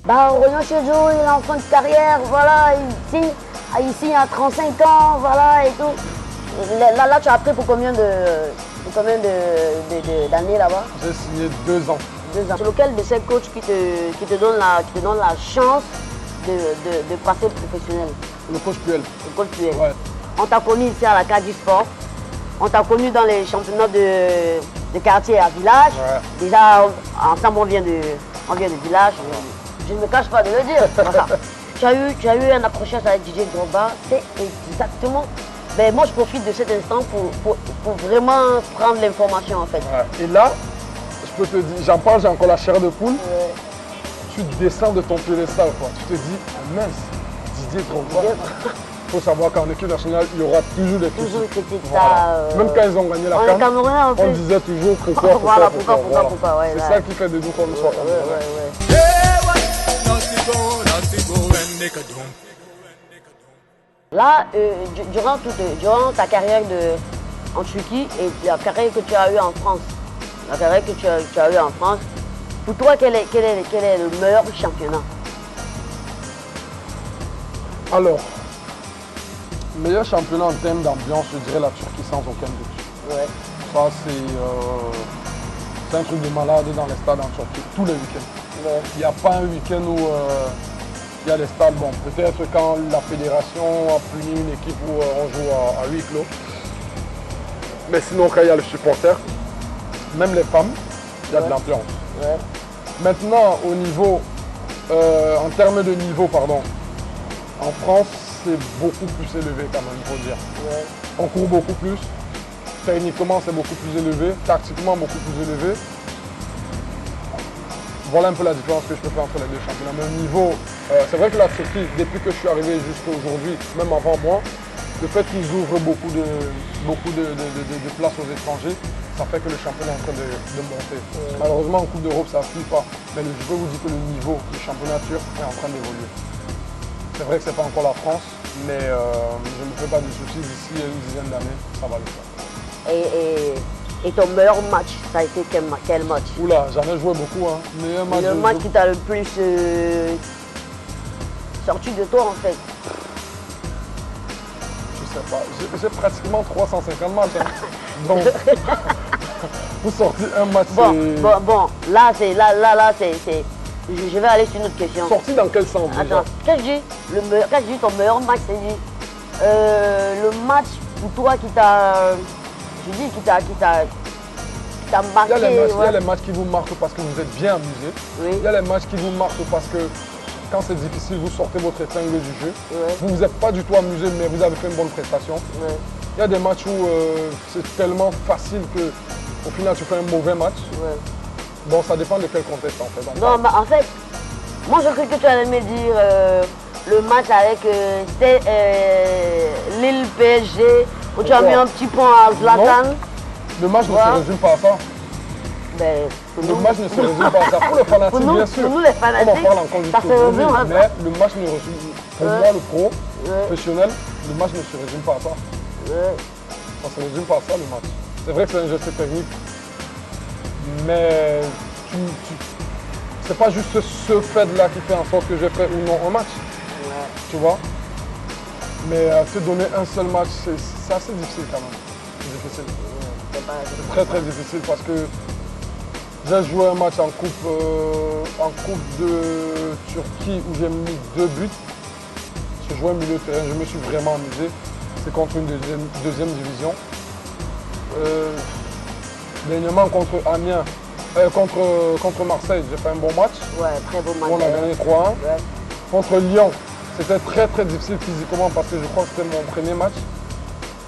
Bah, Roland Chejo, il est en fin de carrière, voilà, il signe à 35 ans, voilà, et tout. Là, tu as appris pour combien d'années là-bas? J'ai signé 2 ans. 2 ans. C'est lequel de ces coachs qui te donne la chance de passer professionnel? Le coach Puel. Le coach Puel. Ouais. On t'a connu ici à la carte du sport. On t'a connu dans les championnats de quartier à village. Ouais. Déjà, ensemble, on vient de village. Ouais. Je ne me cache pas de le dire. Voilà. tu as eu un accrochage avec Didier Drogba. C'est exactement. Ben, moi, je profite de cet instant pour vraiment prendre l'information en fait. Ouais. Et là, je peux te dire, j'en parle, j'ai encore la chair de poule. Ouais. Tu descends de ton piédestal, quoi. Tu te dis, mince, Didier Drogba. Il faut savoir qu'en équipe nationale, il y aura toujours des critiques. Toujours des critiques. Voilà. Même quand ils ont gagné la CAN, on disait toujours pourquoi. Voilà, pourquoi. Ouais, c'est là. ça qui fait de nous comme nous soyons. Là, durant ta carrière en Turquie et la carrière que tu as eue en France, pour toi, quel est le meilleur championnat? Alors, meilleur championnat en termes d'ambiance, je dirais la Turquie sans aucun doute. Ouais. Ça, c'est un truc de malade dans les stades en Turquie, tous les week-ends. Ouais. Il n'y a pas un week-end où il y a les stades, bon, peut-être quand la fédération a puni une équipe où on joue à huis clos. Mais sinon, quand il y a les supporters, même les femmes, il y a de l'ambiance. Ouais. Maintenant, au niveau, en termes de niveau, pardon, en France, c'est beaucoup plus élevé quand même, il faut dire. Ouais. On court beaucoup plus, techniquement c'est beaucoup plus élevé, tactiquement beaucoup plus élevé. Voilà un peu la différence que je peux faire entre les deux championnats. Mais au niveau, c'est vrai que la Turquie, depuis que je suis arrivé jusqu'à aujourd'hui, même avant moi, le fait qu'ils ouvrent beaucoup de places aux étrangers, ça fait que le championnat est en train de monter. Malheureusement, en Coupe d'Europe, ça ne suit pas. Mais je peux vous dire que le niveau du championnat turc est en train d'évoluer. C'est vrai que ce n'est pas encore la France, mais je ne me fais pas de soucis, d'ici une dizaine d'années, ça va le faire. Et ton meilleur match, ça a été quel match? Oula, j'en ai joué beaucoup. Hein. Le match qui t'a le plus sorti de toi en fait? Je sais pas, j'ai pratiquement 350 matchs. Hein. Donc, pour sortir un match, Bon, là, c'est... Je vais aller sur une autre question. Sorti dans quel sens déjà? Attends, quand je dis ton meilleur match, c'est le match pour toi qui t'a... Je dis qui t'a marqué. Il y a les matchs qui vous marquent parce que vous êtes bien amusé. Oui. Il y a les matchs qui vous marquent parce que quand c'est difficile, vous sortez votre épingle du jeu. Ouais. Vous ne vous êtes pas du tout amusé, mais vous avez fait une bonne prestation. Ouais. Il y a des matchs où c'est tellement facile qu'au final, tu fais un mauvais match. Ouais. Bon, ça dépend de quel contexte en fait. Non, mais en fait, moi je crois que tu allais me dire le match avec Lille PSG où tu as mis un petit point à Zlatan. Le match ne se résume pas à ça. Ben, le match ne se résume pas à ça. Pour le fanatique, bien sûr. Pour nous les fanatiques, on en parle encore ça se résume à ça. Mais le match ne résume pour moi, le pro, professionnel, le match ne se résume pas à ça. Ça ne se résume pas à ça, le match. C'est vrai que c'est un geste technique. Mais c'est pas juste ce fait-là qui fait en sorte que j'ai fait ou non un match. Tu vois. Mais te donner un seul match, c'est assez difficile quand même. C'est difficile. C'est très très difficile parce que j'ai joué un match en coupe de Turquie où j'ai mis 2 buts. J'ai joué au milieu de terrain, je me suis vraiment amusé. C'est contre une deuxième division. Dernièrement contre Amiens, contre Marseille, j'ai fait un bon match. Ouais, très beau match. On a gagné 3-1. Ouais. Contre Lyon, c'était très très difficile physiquement parce que je crois que c'était mon premier match.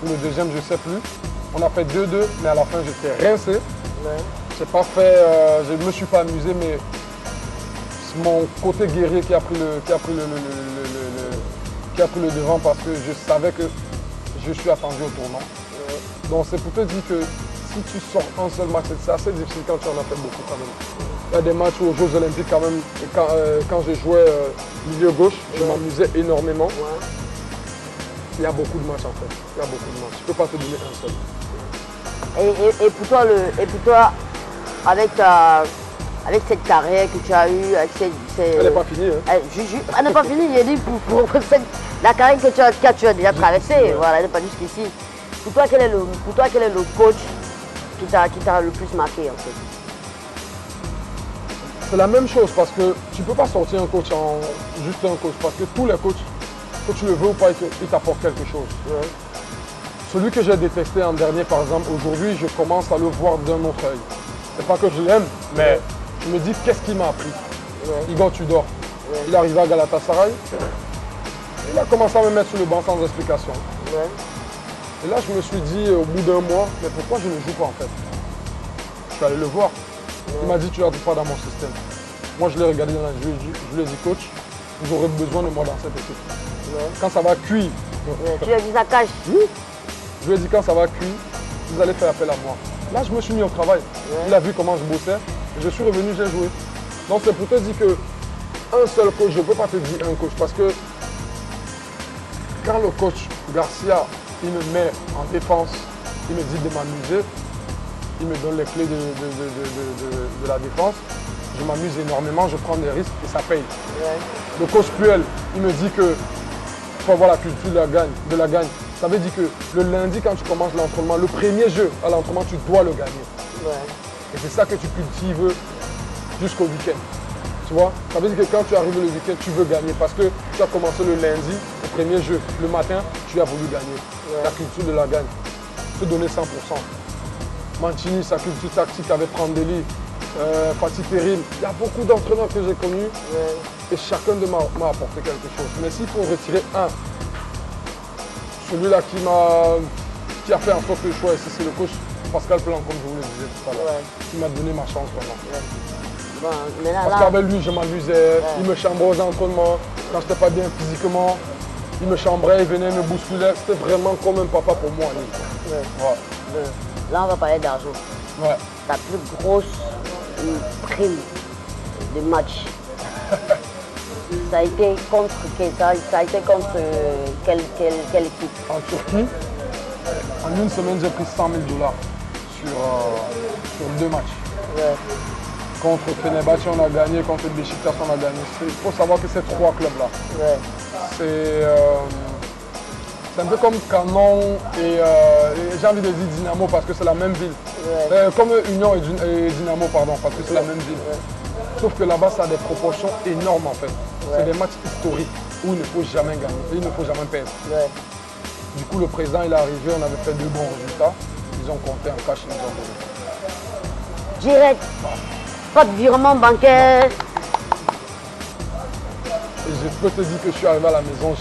Ou le deuxième, je ne sais plus. On a fait 2-2, mais à la fin j'étais rincé. Ouais. J'ai pas fait, je ne me suis pas amusé, mais c'est mon côté guerrier qui a pris le devant parce que je savais que je suis attendu au tournant. Donc c'est pour te dire que si tu sors un seul match, c'est assez difficile quand tu en as fait beaucoup quand même. Il y a des matchs aux Jeux Olympiques quand même, quand je jouais milieu gauche, je m'amusais énormément. Ouais. Il y a beaucoup de matchs en fait, il y a beaucoup de matchs. Je ne peux pas te donner un seul. Et pour toi, avec avec cette carrière que tu as eue, avec Elle n'est pas finie. Hein. Elle n'est pas finie, j'ai dit pour la carrière que tu as déjà traversée, voilà, elle n'est pas jusqu'ici. Pour toi, quel est le coach qui t'a le plus marqué en fait? C'est la même chose parce que tu ne peux pas sortir un coach en juste un coach parce que tous les coachs, que tu le veux ou pas, ils t'apportent quelque chose. Ouais. Celui que j'ai détesté en dernier, par exemple, aujourd'hui, je commence à le voir d'un autre œil. C'est pas que je l'aime, mais je me dis qu'est-ce qu'il m'a appris. Igor Tudor, il est arrivé à Galatasaray, il a commencé à me mettre sur le banc sans explication. Ouais. Et là, je me suis dit au bout d'un mois, mais pourquoi je ne joue pas en fait? Je suis allé le voir. Il m'a dit, tu n'entres pas dans mon système. Moi, je l'ai regardé dans la jeu, je lui ai dit, coach, vous aurez besoin de moi dans cette équipe. Quand ça va cuire. Tu lui as dit ça cache. Oui. Je lui ai dit, quand ça va cuire, vous allez faire appel à moi. Là, je me suis mis au travail. Il a vu comment je bossais. Et je suis revenu, j'ai joué. Donc, c'est pour te dire que un seul coach, je ne peux pas te dire un coach. Parce que quand le coach Garcia, il me met en défense, il me dit de m'amuser, il me donne les clés de la défense. Je m'amuse énormément, je prends des risques et ça paye. Le coach Puel, il me dit que faut avoir la culture de la gagne. Ça veut dire que le lundi, quand tu commences l'entraînement, le premier jeu à l'entraînement, tu dois le gagner. Et c'est ça que tu cultives jusqu'au week-end. Tu vois? Ça veut dire que quand tu arrives le week-end, tu veux gagner parce que tu as commencé le lundi au premier jeu. Le matin, tu as voulu gagner. La culture de la gagne. Te donner 100%. Mancini, sa culture tactique avec Prandelli, Fatih Terim. Il y a beaucoup d'entraîneurs que j'ai connus et chacun d'eux m'a apporté quelque chose. Mais s'il faut retirer un, celui-là qui a fait en sorte que le choix, c'est le coach Pascal Plan, comme je vous le disais tout à l'heure, qui m'a donné ma chance vraiment. Bon, mais là, Parce qu'avec lui, je m'amusais, il me chambrait aux entraînements, quand je n'étais pas bien physiquement, il me chambrait, il venait me bousculer, c'était vraiment comme un papa pour moi. Là, on va parler d'argent. Ta plus grosse prime de match, ça a été contre quelle équipe? En Turquie, en une semaine, j'ai pris 100 000 $ sur 2 matchs. Contre Fenerbahçe, on a gagné, contre Beşiktaş, on a gagné. Il faut savoir que ces 3 clubs-là, c'est un peu comme Canon et j'ai envie de dire Dynamo parce que c'est la même ville. Comme Union et Dynamo, pardon, parce que c'est la même ville. Sauf que là-bas, ça a des proportions énormes en fait. C'est des matchs historiques où il ne faut jamais gagner, il ne faut jamais perdre. Du coup, le président, il est arrivé, on avait fait 2 bons résultats. Ils ont compté en cash, ils nous ont donné. Direct, pas de virement bancaire. Et je peux te dire que je suis arrivé à la maison,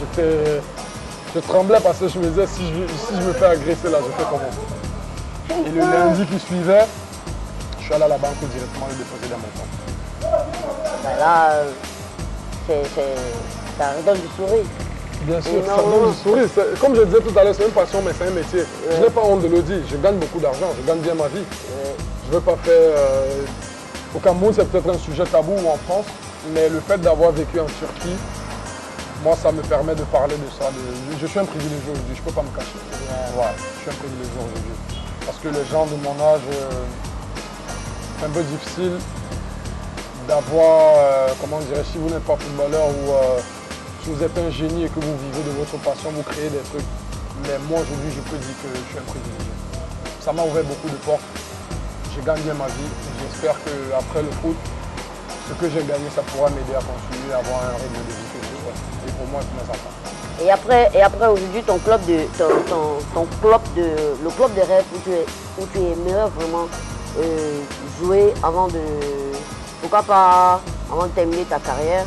je tremblais parce que je me disais, si je me fais agresser là, je fais comment? Et le lundi qui suivait, je suis allé à la banque directement le déposer dans mon compte. Ben là, ça redonne du sourire. Bien sûr, ça donne du sourire. Comme je disais tout à l'heure, c'est une passion, mais c'est un métier. Je n'ai pas honte de le dire. Je gagne beaucoup d'argent, je gagne bien ma vie. Je ne veux pas faire... Au Cameroun, c'est peut-être un sujet tabou ou en France, mais le fait d'avoir vécu en Turquie, moi, ça me permet de parler de ça. Je suis un privilégié aujourd'hui, je ne peux pas me cacher. Je suis un privilégié aujourd'hui. Parce que les gens de mon âge, c'est un peu difficile d'avoir, comment dirais-je, si vous n'êtes pas footballeur ou si vous êtes un génie et que vous vivez de votre passion, vous créez des trucs. Mais moi, aujourd'hui, je peux dire que je suis un privilégié. Ça m'a ouvert beaucoup de portes. Je gagne bien ma vie. J'espère qu'après le foot, ce que j'ai gagné, ça pourra m'aider à continuer à avoir un rythme de vie que je souhaite. Et pour moi, c'est mes enfants. Et après aujourd'hui, le club de rêve où tu aimerais vraiment jouer avant de, pourquoi pas, avant de terminer ta carrière.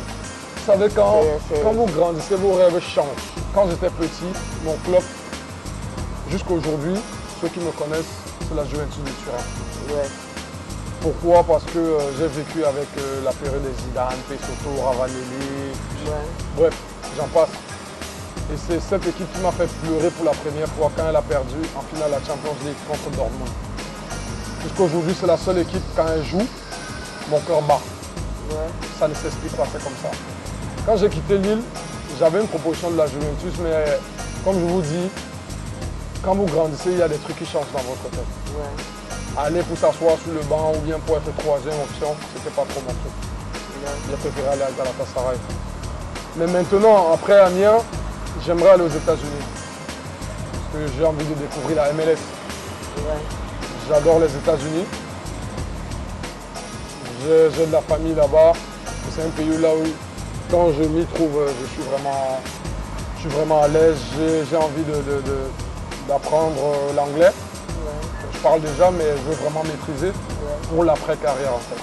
Vous savez, quand vous grandissez, vos rêves changent. Quand j'étais petit, mon club, jusqu'à aujourd'hui, ceux qui me connaissent, c'est la Juventus de Turin. Pourquoi? Parce que j'ai vécu avec la période des Zidane, Pesotto, Ravanelli, bref, j'en passe. Et c'est cette équipe qui m'a fait pleurer pour la première fois quand elle a perdu en finale la Champions League contre Dortmund. Jusqu'à aujourd'hui, c'est la seule équipe, quand elle joue, mon cœur bat. Ça ne s'explique pas, c'est comme ça. Quand j'ai quitté Lille, j'avais une proposition de la Juventus, mais comme je vous dis, quand vous grandissez, il y a des trucs qui changent dans votre tête. aller pour s'asseoir sur le banc ou bien pour être troisième option, c'était pas trop mon truc. J'ai préféré aller à Galatasaray. Mais maintenant, après Amiens, j'aimerais aller aux États-Unis. Parce que j'ai envie de découvrir la MLS. Ouais. J'adore les États-Unis. J'ai de la famille là-bas. C'est un pays là où, quand je m'y trouve, je suis vraiment à l'aise. J'ai envie d'apprendre l'anglais. Ouais. Je parle déjà, mais je veux vraiment maîtriser pour l'après-carrière en fait.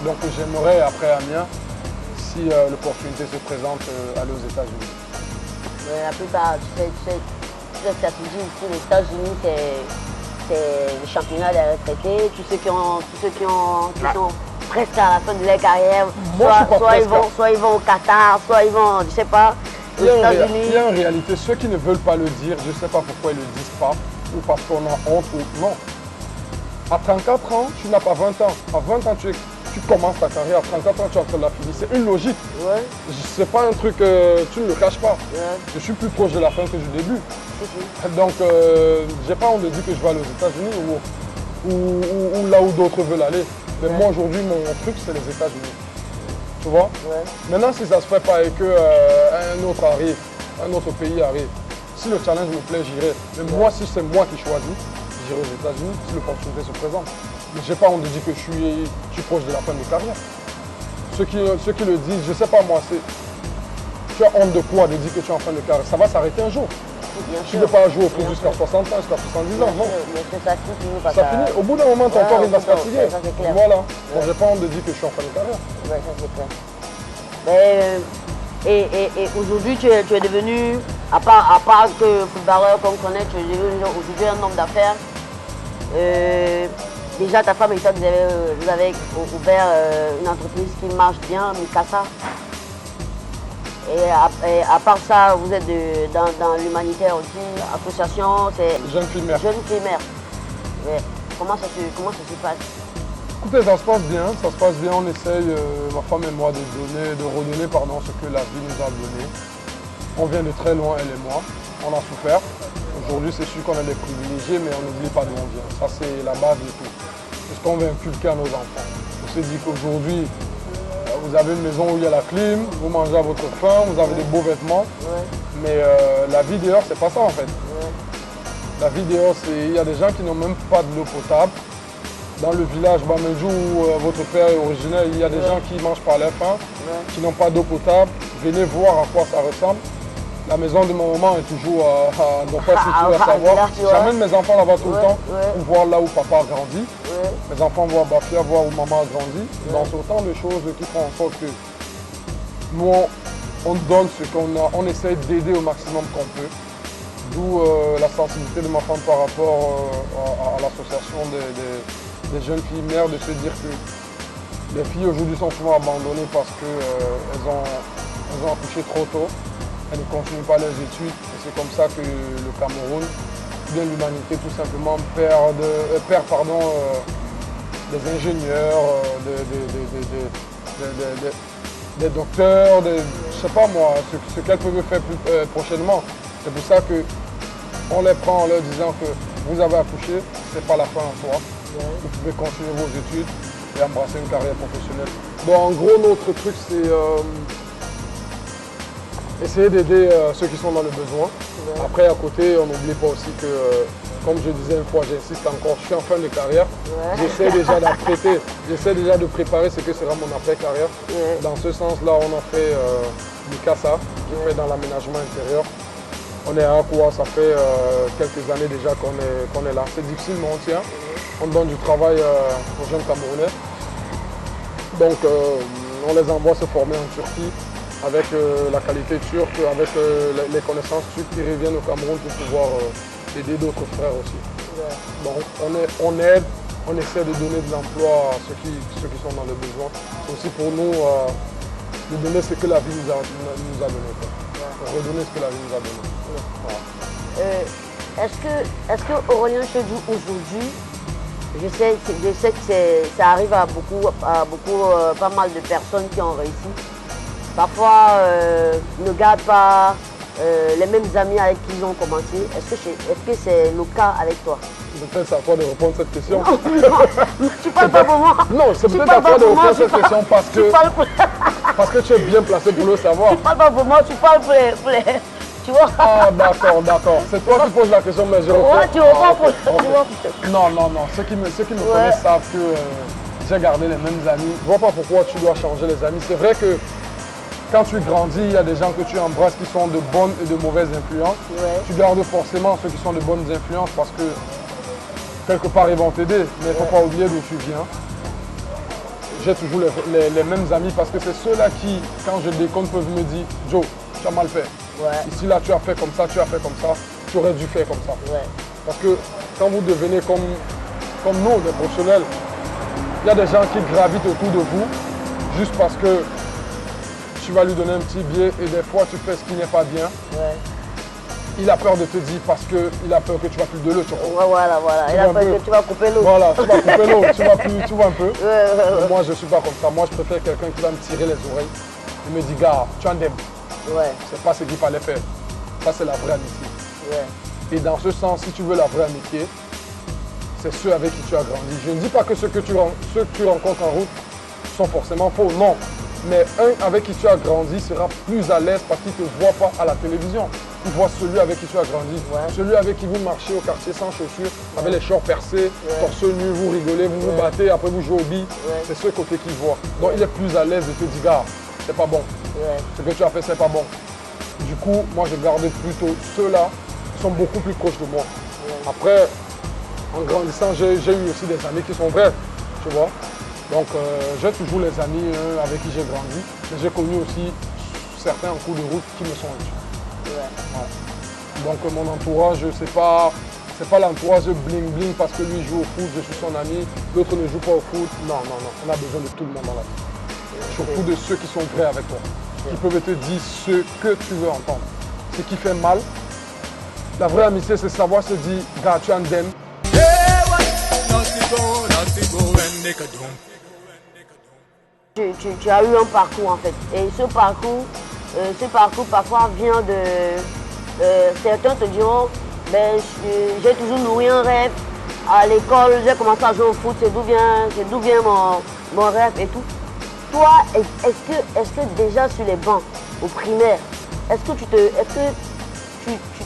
Donc j'aimerais, après Amiens, si l'opportunité se présente, aller aux États-Unis. Ouais, la plupart, tu sais ce que tu dis ici, les États-Unis, c'est le championnat des retraités. Tous ceux qui sont presque à la fin de leur carrière, Moi, je suis pas soit ils vont au Qatar, soit ils vont, je sais pas, aux Il États-Unis. y a en réalité ceux qui ne veulent pas le dire, je ne sais pas pourquoi ils ne le disent pas, ou parce qu'on a honte ou non. À 34 ans, tu n'as pas 20 ans. À 20 ans, tu commences ta carrière. À 34 ans, tu es en train de la finir. C'est une logique. Ouais, C'est pas un truc, tu ne le caches pas. ouais, Je suis plus proche de la fin que du début. si, si. Donc, j'ai pas honte de dire que je vais aller aux États-Unis ou là où d'autres veulent aller. Mais moi, aujourd'hui, mon truc, c'est les États-Unis. Tu vois? Ouais. Maintenant, si ça se fait pas et que un autre arrive, un autre pays arrive, si le challenge me plaît, j'irai. Mais moi, si c'est moi qui choisis, j'irai aux États-Unis si l'opportunité se présente. Mais j'ai pas honte de dire que je suis proche de la fin de carrière. Ceux qui le disent, je sais pas moi, tu as honte de quoi de dire que tu es en fin de carrière? Ça va s'arrêter un jour. Bien Tu sûr. ne peux pas jouer au foot Bien jusqu'à sûr. 60 ans, jusqu'à 70 ans, non. Mais que ça finit parce Ça finit. Au bout d'un moment, ton Ouais, corps il va au se bout d'un- fatiguer. ça, c'est clair. Voilà. Donc j'ai pas honte de dire que je suis en fin de carrière. Ouais, ça c'est clair. Mais, et aujourd'hui, tu es devenu, à part que footballeur qu'on connaît, tu es devenu aujourd'hui un homme d'affaires. Déjà, ta femme et toi, vous avez ouvert une entreprise qui marche bien, Mikasa. Et à part ça, vous êtes dans l'humanitaire aussi, association, c'est Jeune fille mère. Jeune fille mère. Ouais. Comment ça se passe? Écoutez, ça se passe bien, ça se passe bien. On essaye, ma femme et moi, de redonner ce que la vie nous a donné. On vient de très loin, elle et moi. On a souffert. Aujourd'hui, c'est sûr qu'on est des privilégiés, mais on n'oublie pas d'où on vient. Ça, c'est la base de tout. C'est ce qu'on veut inculquer à nos enfants. On se dit qu'aujourd'hui, vous avez une maison où il y a la clim, vous mangez à votre faim, vous avez des beaux vêtements. Ouais. Mais la vie dehors, c'est pas ça en fait. Ouais. La vie dehors, il y a des gens qui n'ont même pas de l'eau potable. Dans le village Bamendjou où votre père est originaire, il y a des gens qui mangent par leur faim, qui n'ont pas d'eau potable. Venez voir à quoi ça ressemble. La maison de mon maman est toujours à ne pas situer à savoir. là, tu vois. J'amène mes enfants là-bas tout le Ouais, temps ouais. pour voir là où papa a grandi. Ouais. Mes enfants voient Bafia, voir où maman a grandi. Donc c'est autant de choses qui font en sorte que nous, on donne ce qu'on a, on essaie d'aider au maximum qu'on peut. D'où la sensibilité de ma femme par rapport à l'association des jeunes filles mères, de se dire que les filles aujourd'hui sont souvent abandonnées parce qu'elles ont accouché trop tôt. Elles ne continuent pas leurs études. Et c'est comme ça que le Cameroun, bien l'humanité tout simplement, perd des ingénieurs, des docteurs, je ne sais pas moi, ce qu'elles peuvent faire prochainement. C'est pour ça qu'on les prend en leur disant que vous avez accouché, ce n'est pas la fin en soi. Vous pouvez continuer vos études et embrasser une carrière professionnelle. Donc en gros, notre truc, c'est essayer d'aider ceux qui sont dans le besoin. Ouais. Après, à côté, on n'oublie pas aussi que, comme je disais une fois, j'insiste encore, je suis en fin de carrière. Ouais. J'essaie déjà d'apprêter, j'essaie déjà de préparer ce que sera mon après-carrière. Ouais. Dans ce sens-là, on a fait du CASA, qui fait dans l'aménagement intérieur. On est à quoi? Ça fait quelques années déjà qu'on est là. C'est difficile, mais on tient. On donne du travail aux jeunes Camerounais. Donc, on les envoie se former en Turquie avec la qualité turque, avec les connaissances turques qui reviennent au Cameroun pour pouvoir aider d'autres frères aussi. Ouais. Donc, on aide, on essaie de donner de l'emploi à ceux qui sont dans le besoin. C'est aussi pour nous de donner ce que la vie nous a donné. Redonner ce que la vie nous a donné. Voilà. Est-ce que Aurélien Chedjou aujourd'hui, je sais que ça arrive à pas mal de personnes qui ont réussi. Parfois, ne gardent pas les mêmes amis avec qui ils ont commencé. Est-ce que c'est le cas avec toi? Peut-être c'est à toi de répondre à cette question. Tu parles pas pour moi. Non, c'est peut-être à toi de répondre à cette question parce que tu es bien placé pour le savoir. Tu parles pas pour moi, tu parles pour les tu vois? Ah, d'accord. C'est toi qui poses la question, mais je réponds. Ouais, tu réponds pour Ok. Non. Ceux qui me connaissent savent que j'ai gardé les mêmes amis. Je vois pas pourquoi tu dois changer les amis. C'est vrai que quand tu grandis, il y a des gens que tu embrasses qui sont de bonnes et de mauvaises influences. Ouais. Tu gardes forcément ceux qui sont de bonnes influences parce que quelque part ils vont t'aider. Mais il ne faut pas oublier d'où tu viens. J'ai toujours les mêmes amis parce que c'est ceux-là qui, quand je déconne, peuvent me dire « Joe, tu as mal fait. Ouais. Ici, là, tu as fait comme ça, tu aurais dû faire comme ça. » Ouais. Parce que quand vous devenez comme nous, des professionnels, il y a des gens qui gravitent autour de vous juste parce que tu vas lui donner un petit billet et des fois tu fais ce qui n'est pas bien. Ouais. Il a peur de te dire parce qu'il a peur que tu vas plus de l'eau. Ouais, voilà. Il a peur que tu vas couper l'eau. Voilà, tu vas couper l'eau, tu vois un peu. Ouais. Mais moi, je ne suis pas comme ça. Moi, je préfère quelqu'un qui va me tirer les oreilles et me dire, gars, tu en aimes. Ouais. C'est pas ce qu'il fallait faire. Ça, c'est la vraie amitié. Ouais. Et dans ce sens, si tu veux la vraie amitié, c'est ceux avec qui tu as grandi. Je ne dis pas que ceux que tu rencontres en route sont forcément faux, non. Mais un avec qui tu as grandi sera plus à l'aise parce qu'il ne te voit pas à la télévision. Il voit celui avec qui tu as grandi. Ouais. Celui avec qui vous marchez au quartier sans chaussures, avec les shorts percés, torse nu, vous rigolez, vous vous battez, après vous jouez au billes. Ouais. C'est ce côté qu'il voit. Donc il est plus à l'aise de te dire, gars, c'est pas bon. Ouais. Ce que tu as fait, c'est pas bon. Du coup, moi je garde plutôt ceux-là qui sont beaucoup plus proches de moi. Ouais. Après, en grandissant, j'ai eu aussi des amis qui sont vrais, tu vois. Donc j'ai toujours les amis avec qui j'ai grandi, mais j'ai connu aussi certains en cours de route qui me sont utiles. Ouais. Voilà. Donc mon entourage, c'est pas l'entourage bling bling parce que lui joue au foot, je suis son ami, l'autre ne joue pas au foot. Non, on a besoin de tout le monde dans la vie. Surtout de ceux qui sont vrais avec toi, qui peuvent te dire ce que tu veux entendre. Ce qui fait mal, la vraie amitié, c'est savoir se dire, gars, tu en aimes. Tu as eu un parcours en fait. Et ce parcours parfois vient de... certains te diront, ben, j'ai toujours nourri un rêve. À l'école, j'ai commencé à jouer au foot, c'est d'où vient mon rêve et tout. Toi, est-ce que déjà sur les bancs, au primaire, est-ce que tu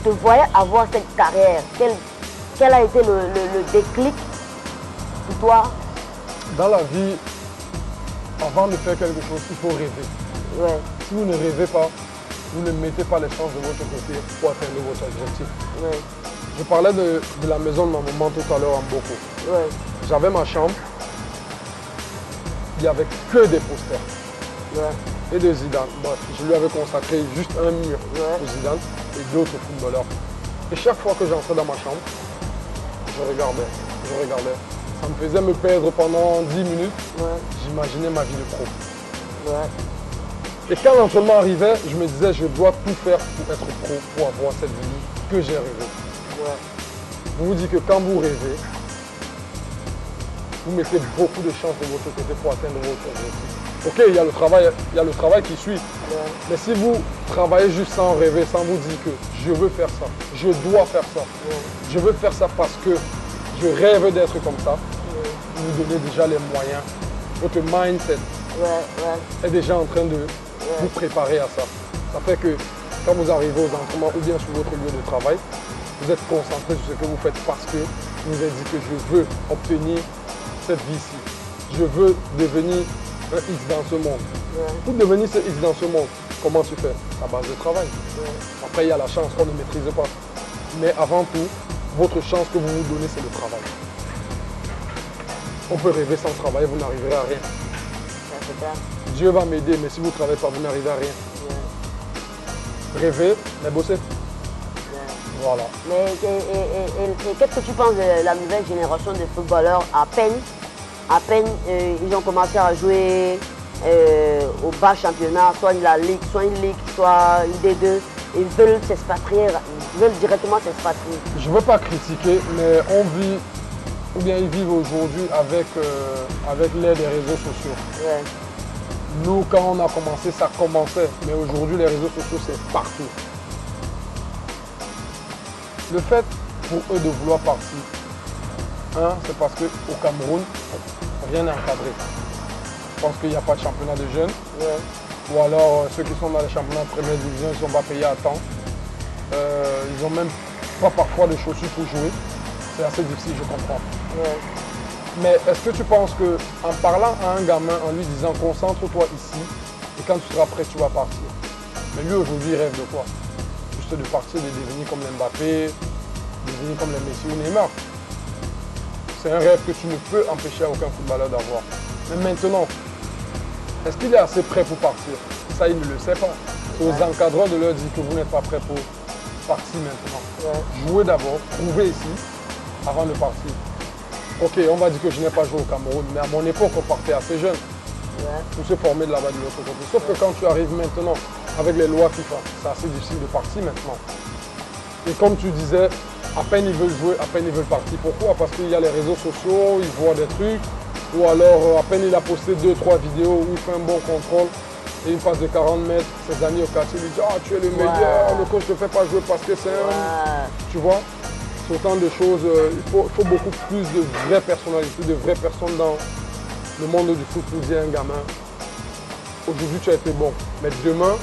te voyais avoir cette carrière? Quel a été le déclic pour toi? Dans la vie, avant de faire quelque chose, il faut rêver. Ouais. Si vous ne rêvez pas, vous ne mettez pas les chances de votre côté pour atteindre votre objectif. Ouais. Je parlais de la maison de ma maman tout à l'heure en Boko. Ouais. J'avais ma chambre, il n'y avait que des posters. Ouais. Et de Zidane. Bref, je lui avais consacré juste un mur Ouais. pour Zidane et d'autres footballeurs. Et chaque fois que j'entrais dans ma chambre, je regardais. Ça me faisait me perdre pendant 10 minutes. Ouais. J'imaginais ma vie de pro. Ouais. Et quand l'entraînement arrivait, je me disais, je dois tout faire pour être pro, pour avoir cette vie que j'ai rêvée. Ouais. Je vous dis que quand vous rêvez, vous mettez beaucoup de chances de votre côté pour atteindre votre objectif. Ok, il y a le travail qui suit. Ouais. Mais si vous travaillez juste sans rêver, sans vous dire que je veux faire ça, je dois faire ça, je veux faire ça parce que je rêve d'être comme ça, vous donnez déjà les moyens. Votre mindset est déjà en train de vous préparer à ça. Ça fait que quand vous arrivez aux entraînements ou bien sur votre lieu de travail, vous êtes concentré sur ce que vous faites parce que vous vous êtes dit que je veux obtenir cette vie-ci. Je veux devenir un X dans ce monde. Pour devenir ce X dans ce monde, comment tu fais? À base de travail. Après, il y a la chance qu'on ne maîtrise pas. Mais avant tout, votre chance que vous vous donnez, c'est le travail. On peut rêver sans travail, vous n'arriverez à rien. Dieu va m'aider, mais si vous ne travaillez pas, vous n'arrivez à rien. Rêver, mais bosser. Voilà. Mais qu'est-ce que tu penses de la nouvelle génération de footballeurs? À peine ils ont commencé à jouer au bas championnat, soit la Ligue, soit une Ligue, soit une D2. Ils veulent s'expatrier, ils veulent directement s'expatrier. Je ne veux pas critiquer, mais on vit, ou bien ils vivent aujourd'hui avec l'aide des réseaux sociaux. Ouais. Nous, quand on a commencé, ça commençait. Mais aujourd'hui, les réseaux sociaux, c'est partout. Le fait pour eux de vouloir partir, c'est parce qu'au Cameroun, rien n'est encadré. Je pense qu'il n'y a pas de championnat de jeunes. Ou alors ceux qui sont dans les championnats de première division, ils ne sont pas payés à temps. Ils n'ont même pas parfois de chaussures pour jouer. C'est assez difficile, je comprends. Mais est-ce que tu penses qu'en parlant à un gamin, en lui disant concentre-toi ici, et quand tu seras prêt, tu vas partir. Mais lui aujourd'hui, il rêve de quoi? Juste de partir, de devenir comme Mbappé, de devenir comme les Messi ou Neymar. C'est un rêve que tu ne peux empêcher à aucun footballeur d'avoir. Mais maintenant, est-ce qu'il est assez prêt pour partir? Ça, il ne le sait pas. C'est aux encadreurs de leur dire que vous n'êtes pas prêt pour partir maintenant. Jouez d'abord, prouvez ici, avant de partir. Ok, on va dire que je n'ai pas joué au Cameroun, mais à mon époque, on partait assez jeune pour se former de là-bas de l'autre côté. Sauf que quand tu arrives maintenant avec les lois FIFA, c'est assez difficile de partir maintenant. Et comme tu disais, à peine ils veulent jouer, à peine ils veulent partir. Pourquoi? Parce qu'il y a les réseaux sociaux, ils voient des trucs, ou alors à peine il a posté 2-3 vidéos où il fait un bon contrôle et une passe de 40 mètres, ses amis au quartier lui disent « Ah, tu es le meilleur, le coach ne te fait pas jouer parce que c'est un... » Tu vois? C'est autant de choses, il faut beaucoup plus de vraies personnalités, de vraies personnes dans le monde du foot pour dire à un gamin, aujourd'hui tu as été bon, mais demain, il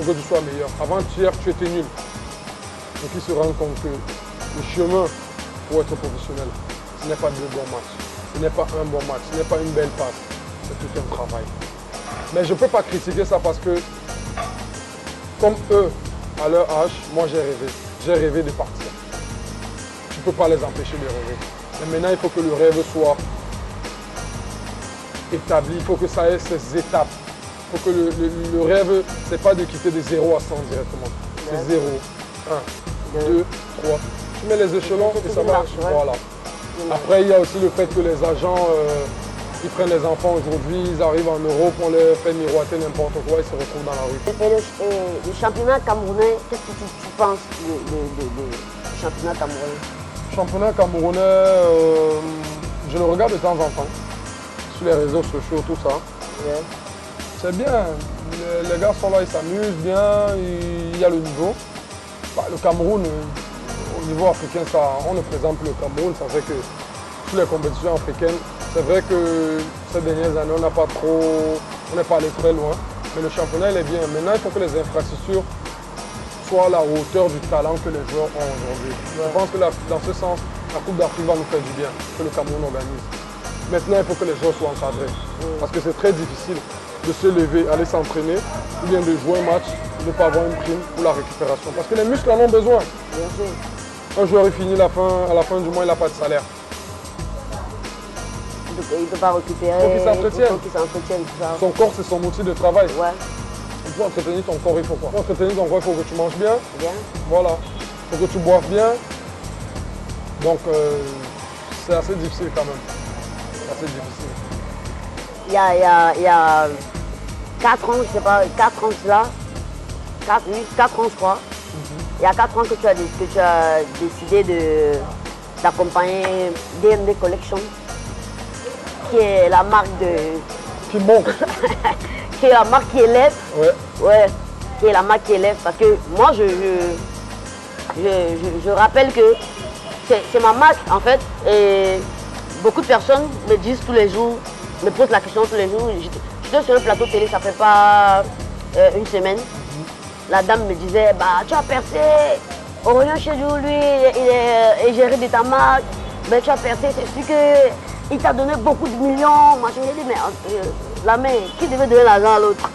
faut que tu sois meilleur. Avant-hier, tu étais nul. Donc ils se rendent compte que le chemin pour être professionnel, ce n'est pas deux bons matchs, ce n'est pas un bon match, ce n'est pas une belle passe, c'est tout un travail. Mais je ne peux pas critiquer ça parce que, comme eux, à leur âge, moi j'ai rêvé de partir. Tu ne peux pas les empêcher de rêver. Mais maintenant, il faut que le rêve soit établi, il faut que ça ait ses étapes. Il faut que le rêve, ce n'est pas de quitter de 0 à 100 directement. C'est 0, 1, 2, 3. Tu mets les échelons et ça marche. Voilà. Après, il y a aussi le fait que les agents, ils prennent les enfants aujourd'hui, ils arrivent en Europe, on les fait miroiter n'importe quoi, ils se retrouvent dans la rue. Et le championnat camerounais, qu'est-ce que tu penses du championnat camerounais? Championnat camerounais, je le regarde de temps en temps, sur les réseaux sociaux, tout ça. C'est bien, les gars sont là, ils s'amusent bien, il y a le niveau. Bah, le Cameroun, au niveau africain, on ne présente plus le Cameroun, ça fait que toutes les compétitions africaines, c'est vrai que ces dernières années, on n'est pas allé très loin, mais le championnat il est bien. Maintenant, il faut que les infrastructures soient à la hauteur du talent que les joueurs ont aujourd'hui. Je pense que dans ce sens, la Coupe d'Afrique va nous faire du bien, que le Cameroun organise. Maintenant, il faut que les joueurs soient encadrés, parce que c'est très difficile de se lever, aller s'entraîner, ou bien de jouer un match, de ne pas avoir une prime pour la récupération. Parce que les muscles en ont besoin. Bien sûr. Un joueur il finit à la fin du mois, il n'a pas de salaire. Il ne peut pas récupérer. Il faut qu'il s'entretienne. Il faut qu'il s'entretienne, tout ça. Son corps, c'est son outil de travail. Ouais. Pour entretenir ton corps, il faut quoi? Pour entretenir ton corps, il faut que tu manges bien. Bien. Voilà. Il faut que tu boives bien. Donc, c'est assez difficile quand même. C'est assez difficile. Il y a 4 ans, je sais pas, 4 ans cela, 4 ans je crois. Il y a 4 ans que tu as décidé d'accompagner DMD Collection, qui est la marque Qui monte. qui est la marque qui élève. Ouais. Qui est la marque qui élève. Parce que moi, je rappelle que c'est ma marque en fait. Et beaucoup de personnes me disent tous les jours, me posent la question tous les jours. J'étais sur le plateau télé, ça fait pas une semaine. La dame me disait, bah tu as percé, Aurélien Chedjou, lui, il est égérie de ta marque, mais tu as percé, c'est sûr qu'il t'a donné beaucoup de millions. Moi je me dis, mais la main, qui devait donner l'argent à l'autre?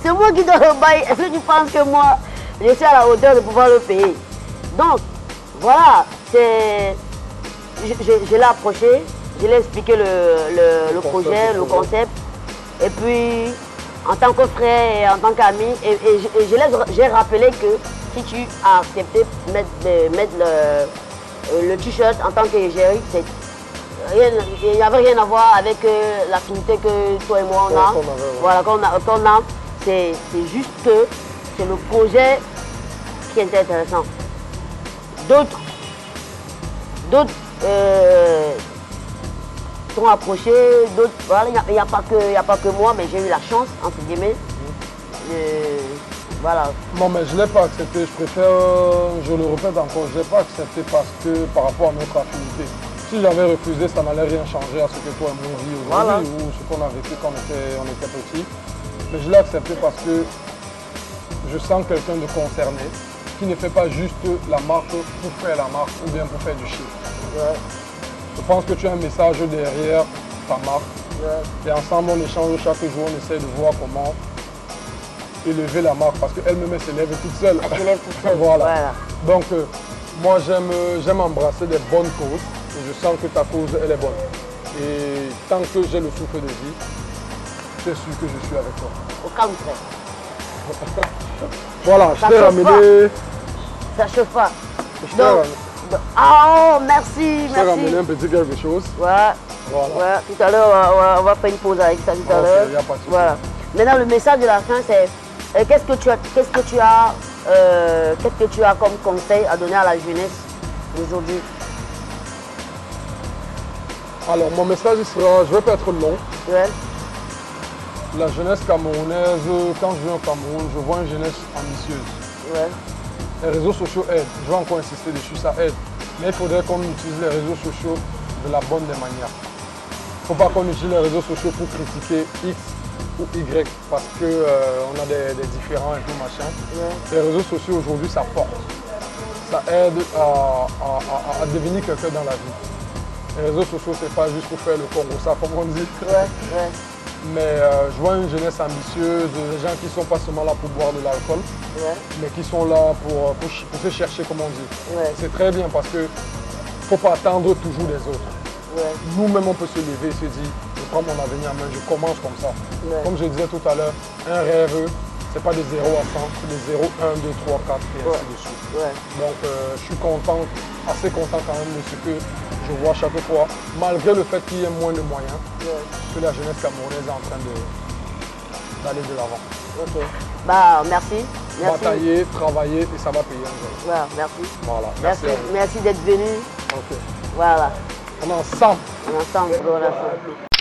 C'est moi qui dois le bail. Est-ce que tu penses que moi, je suis à la hauteur de pouvoir le payer? Donc, voilà, je l'ai approché, je lui ai expliqué le projet, le concept. Et puis, en tant que frère et en tant qu'ami, j'ai rappelé que si tu as accepté de mettre le t-shirt en tant qu'égérie, il n'y avait rien à voir avec l'affinité que toi et moi on a. Voilà, qu'on a. C'est juste que c'est le projet qui est intéressant. D'autres sont approchés, d'autres, voilà, il n'y a pas que moi, mais j'ai eu la chance, entre guillemets, Voilà. Non, mais je ne l'ai pas accepté. Je préfère, je le répète encore, je ne l'ai pas accepté parce que par rapport à notre affinité. Si j'avais refusé, ça n'allait rien changer à ce que toi et moi on vit aujourd'hui Voilà. ou ce qu'on a vécu quand on était petit. Mais je l'ai accepté parce que je sens quelqu'un de concerné qui ne fait pas juste la marque pour faire la marque ou bien pour faire du chiffre. Ouais. Je pense que tu as un message derrière ta marque. Ouais. Et ensemble, on échange chaque jour, on essaie de voir comment élever la marque parce qu'elle-même s'élève toute seule. Elle s'élève toute seule. Voilà. Voilà. Donc, moi, j'aime embrasser des bonnes causes et je sens que ta cause, elle est bonne. Et tant que j'ai le souffle de vie, c'est sûr que je suis avec toi. Aucun frère. Voilà, je Ça t'ai chauffe ramené, Ça chauffe pas. je t'ai ramené- Ah, merci, je t'ai ramené merci. un petit quelque chose. Ouais. Voilà. Ouais, tout à l'heure, on va faire une pause avec ça tout à Ok, l'heure. y a pas de souci. Voilà. Maintenant, le message de la fin, c'est qu'est-ce que tu as comme conseil à donner à la jeunesse d'aujourd'hui? Alors, mon message il sera, je ne vais pas être long. Ouais. La jeunesse camerounaise, quand je viens au Cameroun, je vois une jeunesse ambitieuse. Ouais. Les réseaux sociaux aident, je vais encore insister dessus, ça aide. Mais il faudrait qu'on utilise les réseaux sociaux de la bonne des manières. Il ne faut pas qu'on utilise les réseaux sociaux pour critiquer X ou Y parce qu'on a des différents et tout machin. Ouais. Les réseaux sociaux aujourd'hui, ça porte. Ça aide à devenir quelqu'un dans la vie. Les réseaux sociaux, ce n'est pas juste pour faire le Congo, ça comme on dit. Ouais. Ouais. Mais je vois une jeunesse ambitieuse, des gens qui ne sont pas seulement là pour boire de l'alcool, Ouais. mais qui sont là pour se chercher, comme on dit. Ouais. C'est très bien parce qu'il ne faut pas attendre toujours les autres. Ouais. Nous-mêmes, on peut se lever et se dire, je prends mon avenir en main, je commence comme ça. Ouais. Comme je disais tout à l'heure, un rêve, ce n'est pas de 0 à 100, c'est de 0, 1, 2, 3, 4 et ainsi de suite. Ouais. Donc je suis content, assez content quand même de ce que je vois chaque fois, malgré le fait qu'il y ait moins de moyens, Ouais. que la jeunesse camerounaise est en train d'aller de l'avant. Ok. Bah, merci. Merci. Batailler, travailler et ça va payer un jour. Voilà, merci. Voilà, Merci, merci à vous. merci d'être venu. Ok. Voilà. On est ensemble. On est ensemble, on est ensemble.